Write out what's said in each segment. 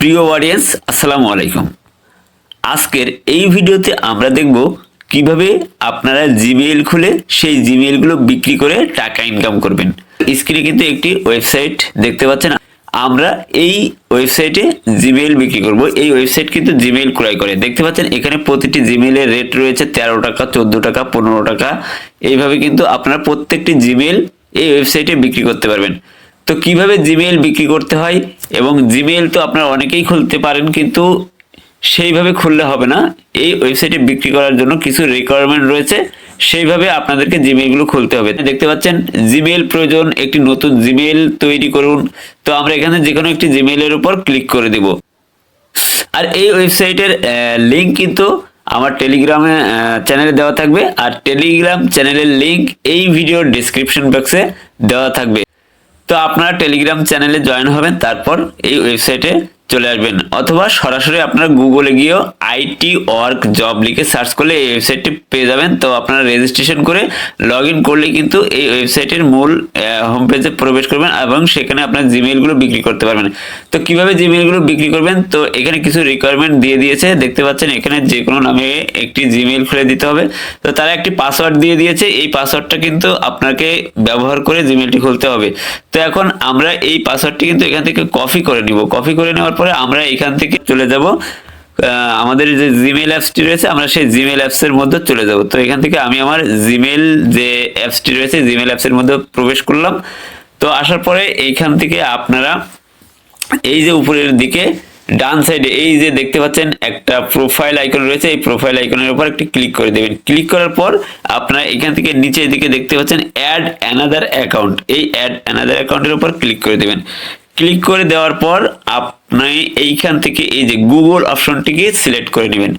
প্রিয় অডিয়েন্স, আসসালামু আলাইকুম। আজকের এই ভিডিওতে আমরা দেখব কিভাবে আপনারা জিমেইল খুলে সেই জিমেইলগুলো বিক্রি করে টাকা ইনকাম করবেন। স্ক্রিনে কিন্তু একটি ওয়েবসাইট দেখতে পাচ্ছেন। আমরা এই ওয়েবসাইটে জিমেইল বিক্রি করব। এই ওয়েবসাইট কিন্তু জিমেইল ক্রয় করে। দেখতে পাচ্ছেন এখানে প্রতিটি জিমেইলের রেট রয়েছে 13 টাকা, 14 টাকা, 15 টাকা। এইভাবে কিন্তু আপনারা প্রত্যেকটি জিমেইল এই ওয়েবসাইটে বিক্রি করতে পারবেন। তো কিভাবে জিমেইল বিক্রি করতে হয়, এবং জিমেইল তো আপনারা অনেকেই খুলতে পারেন, কিন্তু সেইভাবে খুললে হবে না। এই ওয়েবসাইটে বিক্রি করার জন্য কিছু রিকোয়ারমেন্ট রয়েছে, সেইভাবে আপনাদেরকে জিমেইলগুলো খুলতে হবে। দেখতে পাচ্ছেন জিমেইল প্রয়োজন, একটি নতুন জিমেইল তৈরি করুন। তো আমরা এখানে যে কোনো একটি জিমেইলের উপর ক্লিক করে দেব। আর এই ওয়েবসাইটের লিঙ্ক কিন্তু আমার টেলিগ্রামে চ্যানেলে দেওয়া থাকবে, আর টেলিগ্রাম চ্যানেলের লিঙ্ক এই ভিডিওর ডিসক্রিপশন বক্সে দেওয়া থাকবে। তো আপনারা টেলিগ্রাম চ্যানেলে জয়েন হবেন, তারপর এই ওয়েবসাইটে চলে আসবেন, অথবা সরাসরি আপনারা গুগলে গিয়েও আইটি ওয়ার্ক জব লিখে সার্চ করলে এই ওয়েবসাইটটি পেয়ে যাবেন। তো আপনারা রেজিস্ট্রেশন করে লগ ইন করলে কিন্তু এই ওয়েবসাইটের মূল হোম পেজে প্রবেশ করবেন, এবং সেখানে আপনার জিমেইলগুলো বিক্রি করতে পারবেন। তো কিভাবে জিমেইলগুলো বিক্রি করবেন, তো এখানে কিছু রিকোয়ারমেন্ট দিয়ে দিয়েছে। দেখতে পাচ্ছেন এখানে যে কোনো নামে একটি জিমেইল খুলে দিতে হবে। তো তারা একটি পাসওয়ার্ড দিয়ে দিয়েছে, এই পাসওয়ার্ডটা কিন্তু আপনাকে ব্যবহার করে জিমেইলটি খুলতে হবে। তো এখন আমরা এই পাসওয়ার্ডটি কিন্তু এখান থেকে কপি করে নিব। কপি করে নেওয়ার পরে আমরা এখান থেকে চলে যাব আমাদের যে জিমেইল অ্যাপসটি রয়েছে, আমরা সেই জিমেইল অ্যাপসের মধ্যে চলে যাব। তো এখান থেকে আমি আমার জিমেইল যে অ্যাপসটি রয়েছে জিমেইল অ্যাপসের মধ্যে প্রবেশ করলাম। তো আসার পরে এইখান থেকে আপনারা এই যে উপরের দিকে ডান সাইডে এই যে দেখতে পাচ্ছেন একটা প্রোফাইল আইকন রয়েছে, এই প্রোফাইল আইকনের উপর একটি ক্লিক করে দেবেন। ক্লিক করার পর আপনারা এখান থেকে নিচের দিকে দেখতে পাচ্ছেন অ্যাড অ্যানাদার অ্যাকাউন্ট, এই অ্যাড অ্যানাদার অ্যাকাউন্টের উপর ক্লিক করে দেবেন। ক্লিক করে দেওয়ার পর আপনি এইখান থেকে এই যে গুগল অপশনটিকে সিলেক্ট করে নেবেন।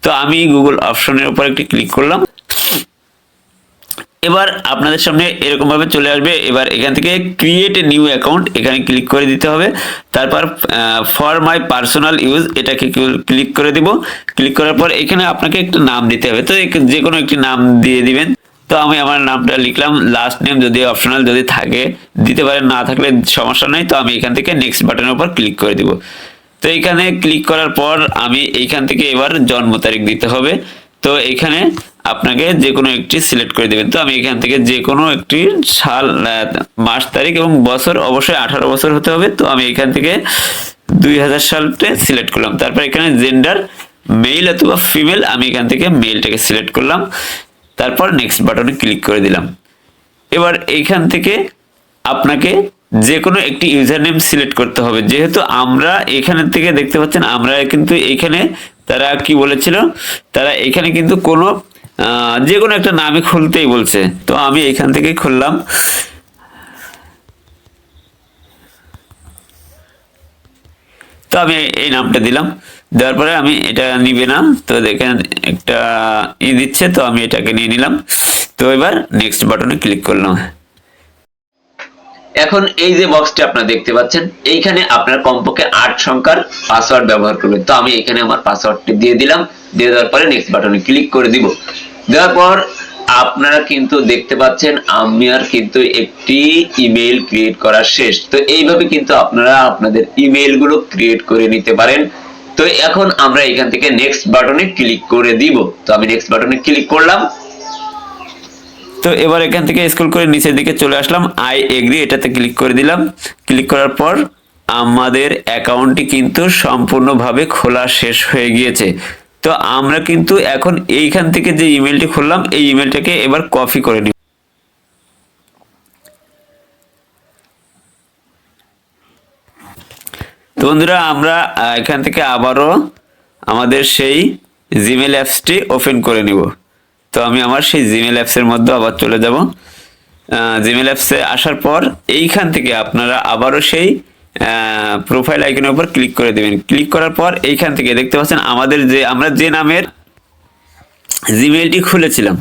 তো আমি গুগল অপশনের উপর একটি ক্লিক করলাম। এবার আপনাদের সামনে এরকম ভাবে চলে আসবে। এবার এখান থেকে ক্রিয়েট এ নিউ অ্যাকাউন্ট এখানে ক্লিক করে দিতে হবে। তারপর ফর মাই পার্সোনাল ইউজ এটাকে ক্লিক করে দিব। ক্লিক করার পর এখানে আপনাকে একটা নাম দিতে হবে। তো যে কোনো একটি নাম দিয়ে দিবেন। তো আমি আমার নামটা লিখলাম, লাস্ট নেম যদি অপশনাল যদি থাকে দিতে পারেন, না থাকলে সমস্যা নেই। তো আমি এখান থেকে নেক্সট বাটনের উপর ক্লিক করে দিব। তো এখানে ক্লিক করার পর আমি এইখান থেকে এবার জন্ম তারিখ দিতে হবে। তো এখানে আপনাকে যে কোনো একটি সিলেক্ট করে দিবেন। তো আমি এখান থেকে যে কোনো একটি সাল, মাস, তারিখ এবং বছর অবশ্যই 18 বছর হতে হবে। তো আমি এখান থেকে 2000 সালটা সিলেক্ট করলাম। তারপর এখানে জেন্ডার মেল অথবা ফিমেল, আমি এখান থেকে মেলটাকে সিলেক্ট করলাম। তারপর নেক্সট বাটনে ক্লিক করে দিলাম। এবার এইখান থেকে আপনাকে যে কোনো একটি ইউজার নেম সিলেক্ট করতে হবে। যেহেতু আমরা এখান থেকে দেখতে পাচ্ছেন আমরা কিন্তু এখানে তারা কি বলেছিল, তারা এখানে কিন্তু কোনো যে কোনো একটা নামে খুলতেই বলছে। তো আমি এখান থেকে খুললাম। তো আমি এই নামটা দিলাম। দেওয়ার পরে আমি এটা নিবে না, তো দেখেন একটা দিচ্ছে, তো আমি এটাকে নিয়ে নিলাম। তো এবার নেক্সট বাটনে ক্লিক করলাম। এখন এই যে বক্সটি আপনারা দেখতে পাচ্ছেন, এইখানে আপনার কমপক্ষে 8 সংখ্যার পাসওয়ার্ড ব্যবহার করবেন। তো আমি এখানে আমার পাসওয়ার্ডটি দিয়ে দিলাম। দিয়ে দেওয়ার পরে নেক্সট বাটনে ক্লিক করে দিব। দেওয়ার পর আপনারা কিন্তু দেখতে পাচ্ছেন আমার কিন্তু একটি ইমেইল ক্রিয়েট করা শেষ। তো এইভাবে কিন্তু আপনারা আপনাদের ইমেইল গুলো ক্রিয়েট করে নিতে পারেন। তো এখন আমরা এখান থেকে নেক্সট বাটনে ক্লিক করে দিব। তো আমি নেক্সট বাটনে ক্লিক করলাম। তো এবার এখান থেকে স্ক্রল করে নিচের দিকে চলে আসলাম, আই এগ্রি এটাতে ক্লিক করে দিলাম। ক্লিক করার পর আমাদের অ্যাকাউন্টটি কিন্তু সম্পূর্ণভাবে খোলা শেষ হয়ে গিয়েছে। তো আমরা কিন্তু এখন এইখান থেকে যে ইমেলটি খুললাম এই ইমেলটাকে এবার কপি করে নিব। তো বন্ধুরা, আমরা এখান থেকে আবারও আমাদের সেই জিমেল অ্যাপসটি ওপেন করে নিব। তো আমি আমার সেই জিমেল অ্যাপসের মধ্যে আবার চলে যাব। জিমেল অ্যাপসে আসার পর এইখান থেকে আপনারা আবারও সেই প্রোফাইল আইকনের উপর ক্লিক করে দেবেন। ক্লিক করার পর এইখান থেকে দেখতে পাচ্ছেন আমরা যে নামের জিমেলটি খুলেছিলাম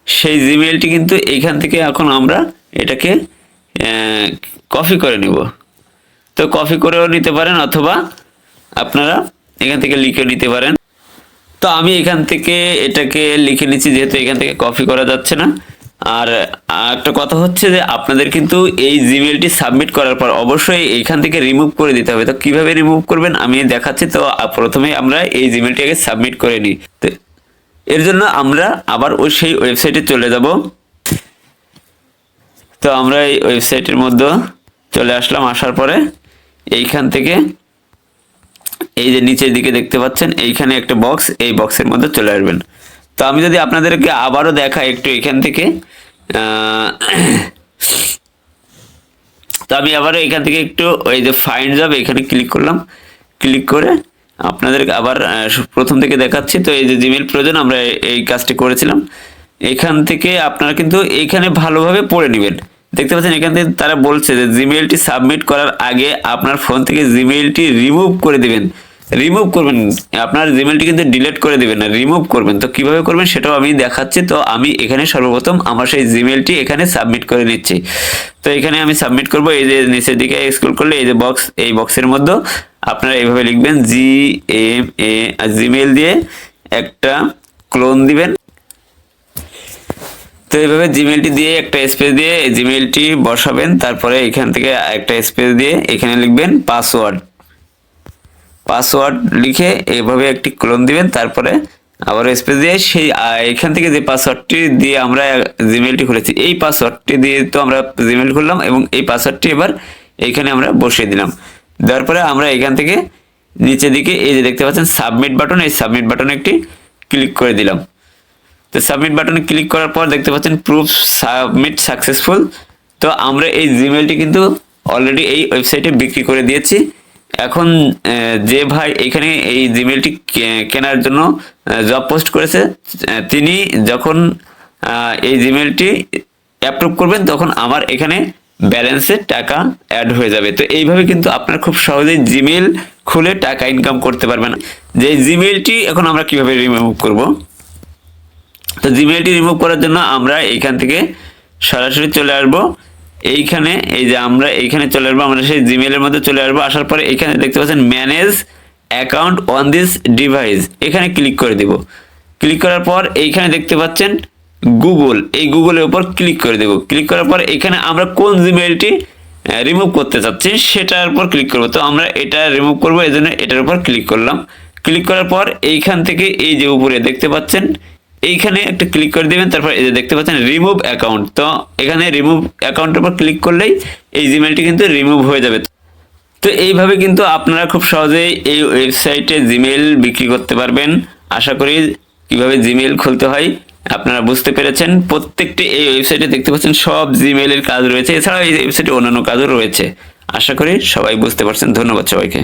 সেই জিমেলটি কিন্তু এইখান থেকে এখন আমরা এটাকে কপি করে নিব। তো কপি করেও নিতে পারেন, অথবা আপনারা এখান থেকে লিখে নিতে পারেন। তো আমি এখান থেকে এটাকে লিখে নিচ্ছি, যেহেতু এখান থেকে কপি করা যাচ্ছে না। আর একটা কথা হচ্ছে যে আপনাদের কিন্তু এই জিমেলটি সাবমিট করার পর অবশ্যই এইখান থেকে রিমুভ করে দিতে হবে। তো কিভাবে রিমুভ করবেন আমি দেখাচ্ছি। তো প্রথমে আমরা এই জিমেলটি আগে সাবমিট করে নিই। তো এর জন্য আমরা আবার সেই ওয়েবসাইটে চলে যাব। তো আমরা এই ওয়েবসাইটের মধ্যে চলে আসলাম। আসার পরে এইখান থেকে এই যে নিচের দিকে দেখতে পাচ্ছেন এইখানে একটা বক্স, এই বক্সের মধ্যে চলে আসবেন। তো আমি যদি আপনাদেরকে আবারও দেখাই একটু এখান থেকে, তো আমি আবারও এখান থেকে একটু ওই যে ফাইন্ড জব এখানে ক্লিক করলাম। ক্লিক করে আপনাদেরকে আবার প্রথম থেকে দেখাচ্ছি। তো এই যে জিমেল প্রয়োজন আমরা এই কাজটি করেছিলাম। এখান থেকে আপনারা কিন্তু এইখানে ভালোভাবে পড়ে নেবেন। দেখতে পাচ্ছেন এখান থেকে তারা বলছে যে জিমেলটি সাবমিট করার আগে আপনার ফোন থেকে জিমেলটি রিমুভ করে দিবেন। রিমুভ করবেন, আপনার জিমেলটি কিন্তু ডিলিট করে দিবেন না, রিমুভ করবেন। তো কিভাবে করবেন সেটাও আমি দেখাচ্ছি। তো আমি এখানে সর্বপ্রথম আমার সেই জিমেলটি এখানে সাবমিট করে নিচ্ছি। তো এখানে আমি সাবমিট করব। এই যে নিচের দিকে স্ক্রল করলে এই যে বক্স, এই বক্সের মধ্যে আপনারা এইভাবে লিখবেন জিমেল দিয়ে একটা ক্লোন দিবেন। তো এইভাবে জিমেলটি দিয়ে একটা স্পেস দিয়ে জিমেলটি বসাবেন। তারপরে এখান থেকে একটা স্পেস দিয়ে এখানে লিখবেন পাসওয়ার্ড। পাসওয়ার্ড লিখে এইভাবে একটি ক্লোন দিবেন। তারপরে আবার স্পেস দিয়ে সেই এখান থেকে যে পাসওয়ার্ডটি দিয়ে আমরা জিমেলটি খুলেছি এই পাসওয়ার্ডটি দিয়ে তো আমরা জিমেল খুললাম এবং এই পাসওয়ার্ডটি এবার এইখানে আমরা বসিয়ে দিলাম। দেওয়ার পরে আমরা এখান থেকে নিচের দিকে এই যে দেখতে পাচ্ছেন সাবমিট বাটন, এই সাবমিট বাটনে একটি ক্লিক করে দিলাম। তো সাবমিট বাটনে ক্লিক করার পর দেখতে পাচ্ছেন প্রুফ সাবমিট সাকসেসফুল। তো আমরা এই জিমেলটি কিন্তু অলরেডি এই ওয়েবসাইটে বিক্রি করে দিয়েছি। এখন যে ভাই এখানে এই জিমেলটি কেনার জন্য জব পোস্ট করেছে, তিনি যখন এই জিমেলটি অ্যাপ্রুভ করবেন তখন আমার এখানে ব্যালেন্সে টাকা অ্যাড হয়ে যাবে। তো এইভাবে কিন্তু আপনারা খুব সহজেই জিমেল খুলে টাকা ইনকাম করতে পারবেন। যে জিমেলটি এখন আমরা কিভাবে রিমুভ করব, তো জিমেলটি রিমুভ করার জন্য আমরা এইখান থেকে সরাসরি চলে আসব। এইখানে এই যে আমরা এইখানে চলে আসবো, আমরা সেই জিমেলের মধ্যে চলে আসবো। আসার পরে এখানে দেখতে পাচ্ছেন manage account on this device, এখানে ক্লিক করে দেব। ক্লিক করার পর এইখানে দেখতে পাচ্ছেন গুগল, এই গুগলের উপর ক্লিক করে দেব। ক্লিক করার পর এখানে আমরা কোন জিমেলটি রিমুভ করতে চাচ্ছি সেটার উপর ক্লিক করব। তো আমরা এটা রিমুভ করবো, এই জন্য এটার উপর ক্লিক করলাম। ক্লিক করার পর এইখান থেকে এই যে উপরে দেখতে পাচ্ছেন এইখানে একটা ক্লিক করে দিবেন। তারপর এই যে দেখতে পাচ্ছেন রিমুভ অ্যাকাউন্ট, তো এখানে রিমুভ অ্যাকাউন্টের উপর ক্লিক করলেই এই জিমেলটি কিন্তু রিমুভ হয়ে যাবে। তো এইভাবে কিন্তু আপনারা খুব সহজেই এই ওয়েবসাইটে জিমেল বিক্রি করতে পারবেন। আশা করি কিভাবে জিমেল খুলতে হয় আপনারা বুঝতে পেরেছেন। প্রত্যেকটি এই ওয়েবসাইটে দেখতে পাচ্ছেন সব জিমেলের কাজ রয়েছে, এছাড়াও এই ওয়েবসাইটে অন্যান্য কাজও রয়েছে। আশা করি সবাই বুঝতে পারছেন। ধন্যবাদ সবাইকে।